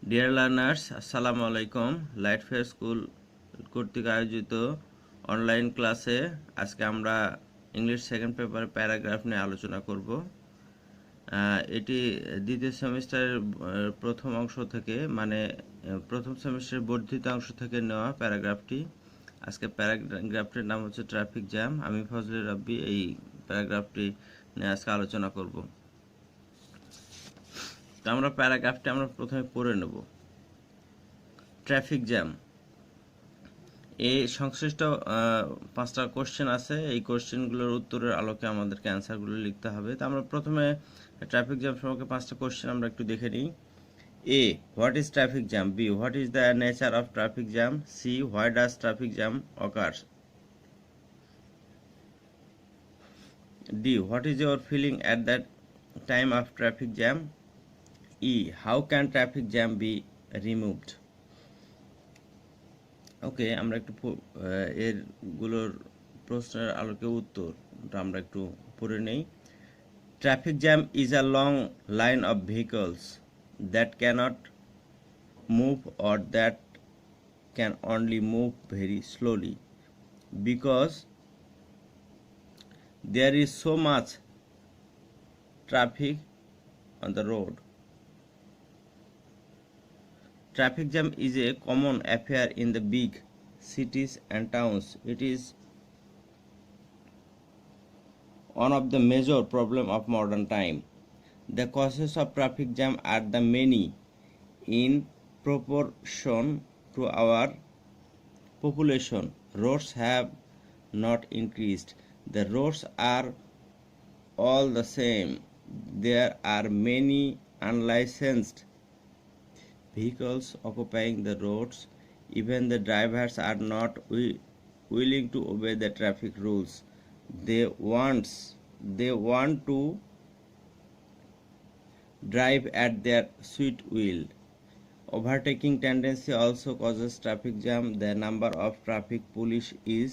Dear learners, আসসালামু আলাইকুম। Light fair school কর্তৃক আয়োজিত অনলাইন ক্লাসে আজকে আমরা ইংলিশ সেকেন্ড পেপার প্যারাগ্রাফ নিয়ে আলোচনা করব। এটি দ্বিতীয় সেমিস্টারের প্রথম অংশ থেকে প্রথম সেমিস্টারের বর্ধিত অংশ থেকে নেওয়া প্যারাগ্রাফটি। আজকে প্যারাগ্রাফটির নাম হচ্ছে ট্রাফিক জ্যাম। আমি ফজলে রাব্বি এই প্যারাগ্রাফটি নিয়ে আজকে আলোচনা করব। তো আমরা প্যারাগ্রাফটি প্রথমে পড়ে নেব। ট্রাফিক জ্যাম, এই সংশ্লিষ্ট 5টা কোশ্চেন আছে। এই কোশ্চেনগুলোর উত্তরের আলোকে আমাদেরকে অ্যান্সারগুলো লিখতে হবে। তো আমরা প্রথমে ট্রাফিক জ্যাম সম্পর্কে 5টা কোশ্চেন আমরা একটু দেখে নিই। A, what is traffic jam? B, what is the nature of traffic jam? C, why does traffic jam occur? D, what is your feeling at that time of traffic jam? E, how can traffic jam be removed? Okay, আমরা একটু এরগুলোর প্রশ্নের আলোকে উত্তরটা আমরা একটু পড়ে নেই। Traffic jam is a long line of vehicles that cannot move or that can only move very slowly because there is so much traffic on the road. Traffic jam is a common affair in the big cities and towns. It is one of the major problems of modern time. The causes of traffic jam are the many in proportion to our population. Roads have not increased. The roads are all the same. There are many unlicensed vehicles occupying the roads. Even the drivers are not willing to obey the traffic rules. They want to drive at their sweet will. Overtaking tendency also causes traffic jam. The number of traffic police is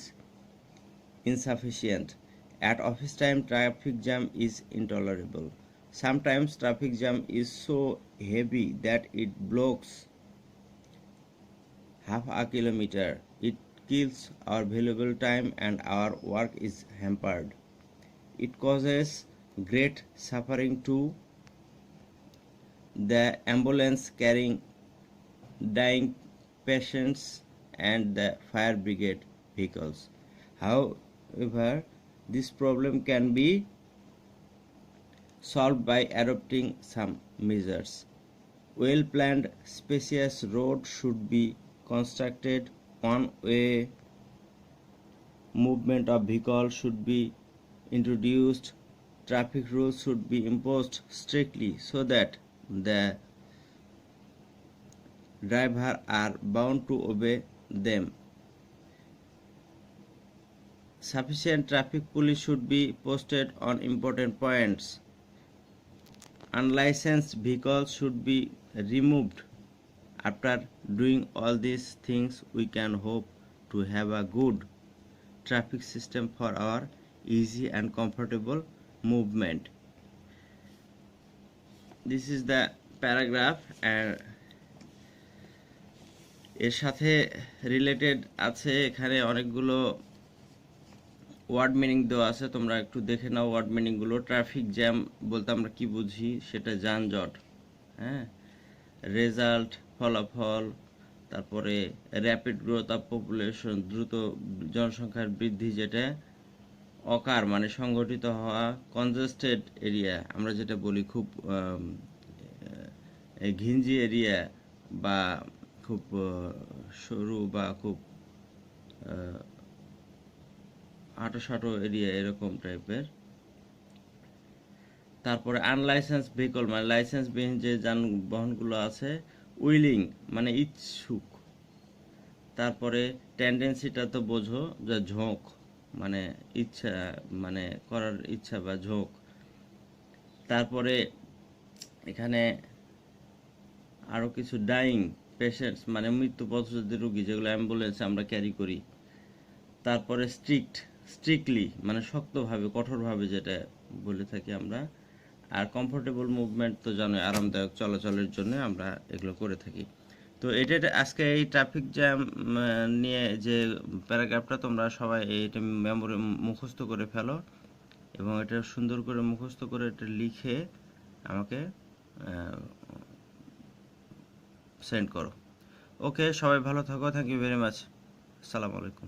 insufficient. At office time, traffic jam is intolerable. Sometimes traffic jam is so heavy that it blocks half a kilometer. It kills our valuable time and our work is hampered. It causes great suffering to the ambulance carrying dying patients and the fire brigade vehicles. However, this problem can be solved by adopting some measures. Well-planned, spacious roads should be constructed. One-way movement of vehicles should be introduced. Traffic rules should be imposed strictly so that the drivers are bound to obey them. Sufficient traffic police should be posted on important points. Unlicensed vehicles should be removed. After doing all these things, we can hope to have a good traffic system for our easy and comfortable movement. This is the paragraph, and এর সাথে related আছে এখানে অনেকগুলো word meaning দেওয়া আছে। তোমরা একটু দেখে নাও ওয়ার্ড মিনিংগুলো। ট্রাফিক জ্যাম বলতে আমরা কি বুঝি সেটা যানজট, হ্যাঁ, রেজাল্ট ফলাফল, তারপরে র্যাপিড গ্রোথ অফ পপুলেশন দ্রুত জনসংখ্যার বৃদ্ধি, যেটা অকার মানে সংগঠিত হওয়া, কনজেস্টেড এরিয়া আমরা যেটা বলি খুব ঘিঞ্জি এরিয়া বা খুব সরু বা খুব হাঁটোসাঁটো এরিয়া এরকম টাইপের। তারপরে আনলাইসেন্স ভেহিকল মানে লাইসেন্সবিহীন যে যানবাহনগুলো আছে। উইলিং মানে ইচ্ছুক। তারপরে টেন্ডেন্সিটা তো বোঝো, যে ঝোঁক মানে ইচ্ছা, মানে করার ইচ্ছা বা ঝোঁক। তারপরে এখানে আরও কিছু ডাইং পেশেন্টস মানে মৃত্যুপথযাত্রী রোগী, যেগুলো অ্যাম্বুলেন্সে আমরা ক্যারি করি। তারপরে স্ট্রিক্টলি মানে শক্তভাবে কঠোরভাবে যেটা বলে থাকি আমরা। আর কমফোর্টেবল মুভমেন্ট তো জানোই, আরামদায়ক চলাচলের জন্য আমরা এগুলো করে থাকি। তো এটা আজকে এই ট্রাফিক জ্যাম নিয়ে যে প্যারাগ্রাফটা তোমরা সবাই এটা মেমোরি মুখস্থ করে ফেলো, এবং এটা সুন্দর করে মুখস্থ করে এটা লিখে আমাকে সেন্ড করো। ওকে, সবাই ভালো থাকো, থ্যাংক ইউ ভেরি মাচ, আসসালামু আলাইকুম।